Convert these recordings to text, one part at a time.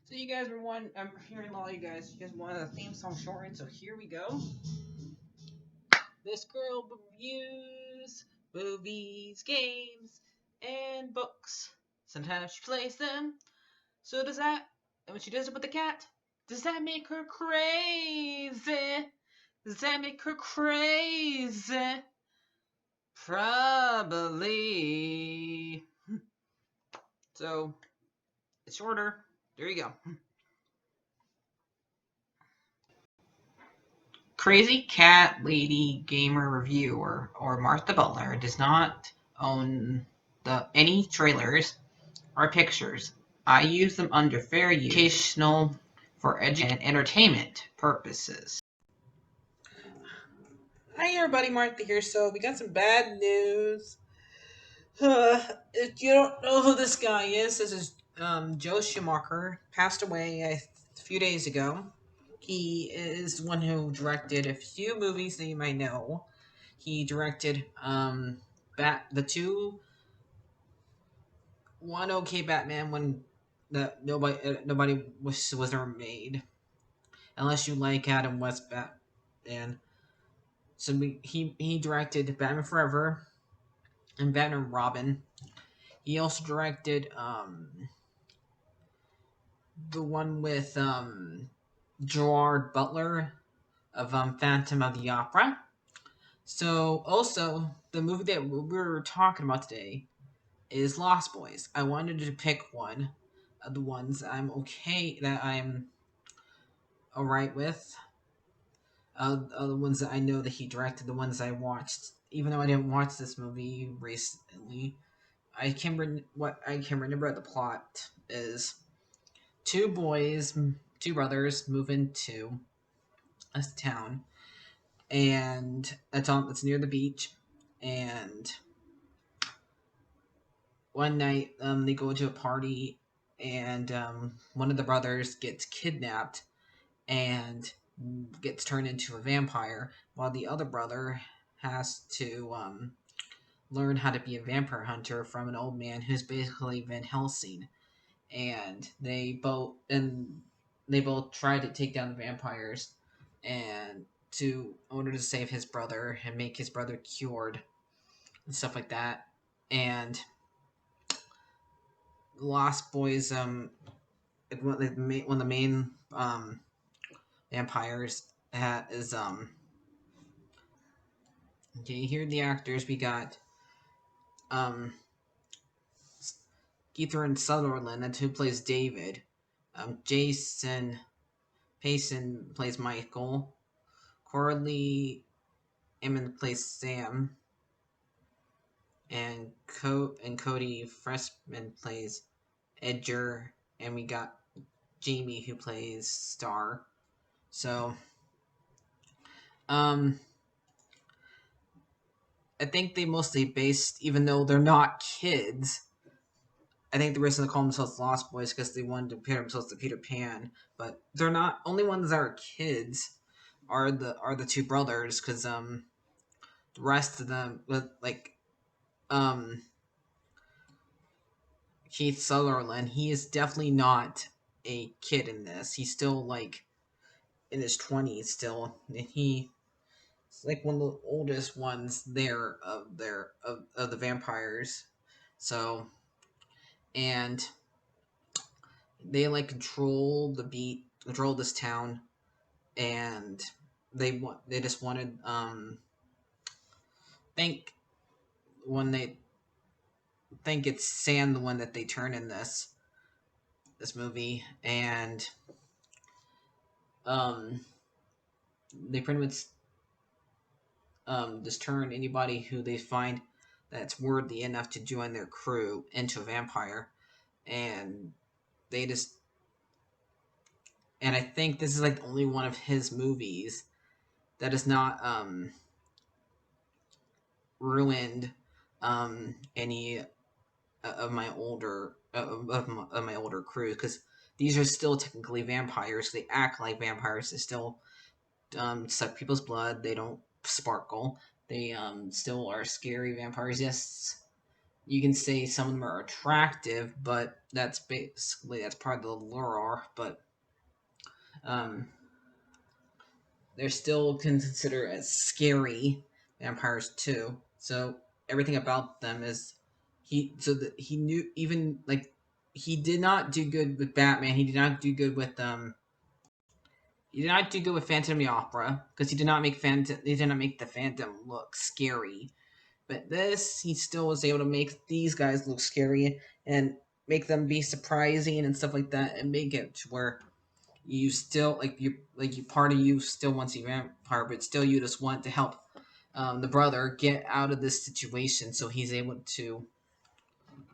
So you guys were one. I'm hearing a lot of you guys. You guys wanted a theme song shortened, so here we go. This girl reviews movies, games, and books. Sometimes she plays them. So does that? And when she does it with the cat, does that make her crazy? Does that make her crazy? Probably. So it's shorter. There you go. Crazy Cat Lady Gamer Reviewer or Martha Butler does not own any trailers or pictures. I use them under fair use, educational, for education and entertainment purposes. Hi everybody, Martha here. So we got some bad news. If you don't know who this guy is, this is Joel Schumacher. Passed away a few days ago. He is one who directed a few movies that you might know. He directed the two, one okay Batman, one that nobody was ever made, unless you like Adam West Batman. So he directed Batman Forever and Batman and Robin. He also directed the one with Gerard Butler of Phantom of the Opera. So also the movie that we're talking about today is Lost Boys. I wanted to pick one of the ones that I'm alright with. The ones that I know that he directed, the ones I watched, even though I didn't watch this movie recently. What I can remember the plot is two brothers, move into a town, and it's near the beach, and one night they go to a party, and one of the brothers gets kidnapped and gets turned into a vampire, while the other brother has to learn how to be a vampire hunter from an old man who's basically Van Helsing. And they both try to take down the vampires, and in order to save his brother and make his brother cured and stuff like that. And Lost Boys, one of the main vampires is okay. Here are the actors. We got Keith Sutherland, who plays David. Jason Payson plays Michael. Corley Emmon plays Sam. And Cody Freshman plays Edger. And we got Jamie, who plays Star. So, I think they mostly based, even though they're not kids, I think the reason they call themselves Lost Boys because they wanted to compare themselves to Peter Pan, but they're not. Only ones that are kids are the two brothers, because the rest of them, like um Keith Sutherland, he is definitely not a kid in this. He's still like in his 20s still, and he's like one of the oldest ones there of the vampires. So, and they like control this town, and they just wanted think when they think it's Sam, the one that they turn in this movie, and um they pretty much just turn anybody who they find that's worthy enough to join their crew into a vampire. And they just and I think this is like the only one of his movies that is not ruined any of my older crews, because these are still technically vampires. They act like vampires. They still suck people's blood. They don't sparkle. They still are scary vampires. Yes, You can say some of them are attractive, but that's part of the lure. But um, they're still considered as scary vampires too. So everything about them is he knew, even like, he did not do good with Batman. He did not do good with Phantom of the Opera because he did not make the Phantom look scary. But this, he still was able to make these guys look scary and make them be surprising and stuff like that, and make it to where you still you part of you still wants a vampire, but still you just want to help the brother get out of this situation, so he's able to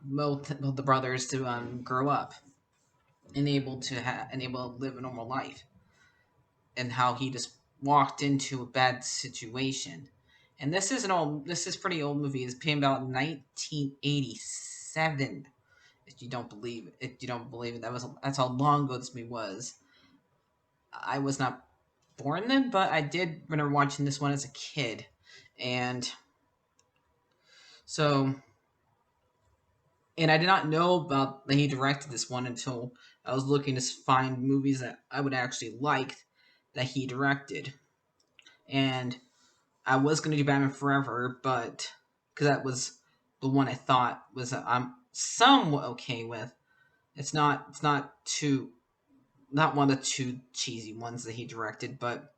mold the brothers to grow up and able to live a normal life, and how he just walked into a bad situation. And this is pretty old movie. It's came out in 1987. If you don't believe it, that's how long ago this movie was. I was not born then, but I did remember watching this one as a kid, and so and I did not know about that he directed this one until I was looking to find movies that I would actually like that he directed, and I was going to do Batman Forever, but because that was the one I thought was I'm somewhat okay with. It's not too not one of the two cheesy ones that he directed, but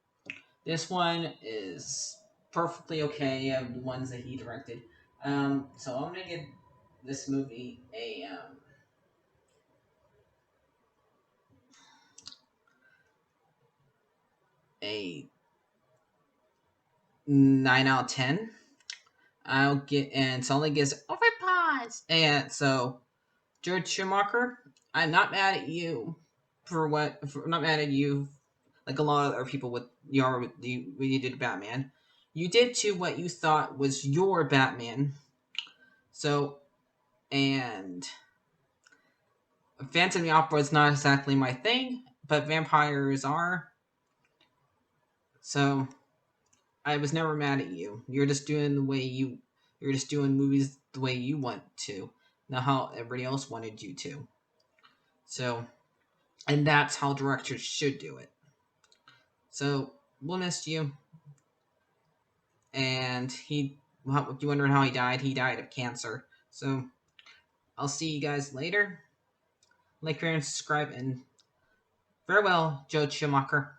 this one is perfectly okay of the ones that he directed. So I'm gonna give this movie a 9 out of 10. I'll get and Solly gives overpause. And so George Schumacher, I'm not mad at you I'm not mad at you like a lot of other people with when you did Batman. You did to what you thought was your Batman. So and Phantom of the Opera is not exactly my thing, but vampires are. So I was never mad at you. You're just doing movies the way you want to, not how everybody else wanted you to. So and that's how directors should do it. So we'll miss you. And if you wondering how he died of cancer. So I'll see you guys later. Like, share, and subscribe, and farewell, Joe Schumacher.